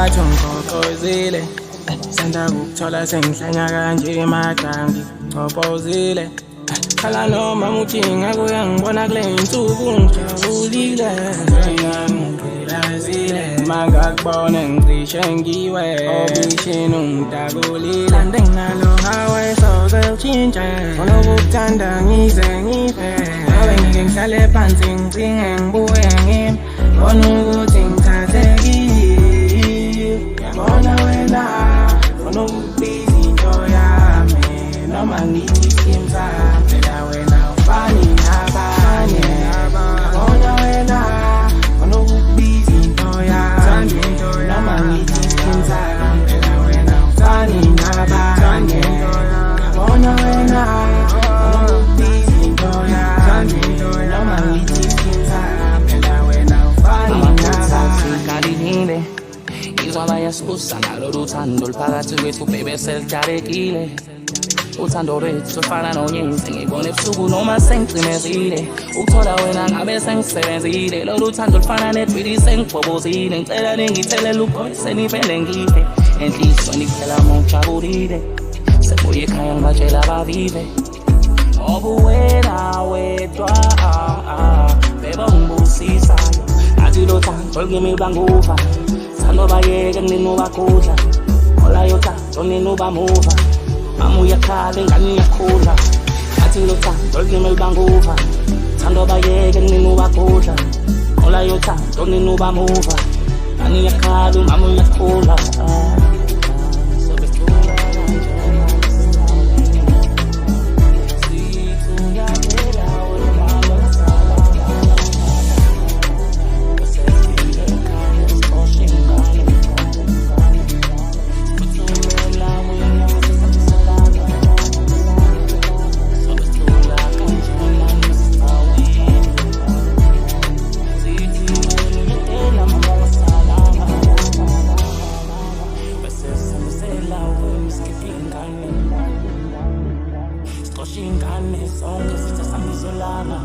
ngathi ungigqogqozile senda kukuthola sengihlanya kanje emagangi ngicopozile khala noma muthi ngakuya ngibona kule nsuku ngijabulile ngiyangilazile mangakubone ngicishe ngiwe obishini ungidakulile kanti nginalo hawe soze utshintshe funa ukukuthanda ngize ngife ngabe ngike ngihlale phansi ngicinge ngibuye ngimi ngibona ukuthi ngithathekile ngiyabona wena funa ukubiza into yami noma ngithi skim sami phela wena ufani nabanye ngiyabona wena funa ukubiza into yami noma ngithi skim sami phela wena ufani nabanye ngiyabona wena funa ukubiza into yami noma ngithi skim sami phela wena ufani nabanye izwala yasusa ngalolu thando luphakathi kwethu baby selijarekile uthando lwethu lufana nonyezi ngibone ebusuku noma sengicimezile ukuthola wena ngabe sengisebenzile lolu thando lufana netwili sengibhobozile ngicela ningithelele ukhona senivele ngife enhlizweni kuphela mongijabulile sebuye ekhaya ngibatshela abavive ngoba wena wedwa beba ungibusisayo athi lo thando lukimi lubanguva thando bayeke kunini ubakudla olayo thando nini ubamuva mama uyakhala ingane iyakhula athi lo thando lukimi lubanguva thando bayeke kunini ubakudla olayo thando nini ubamuva ngane iyakhala mama uyakhula Ingane sonke sithe samizolana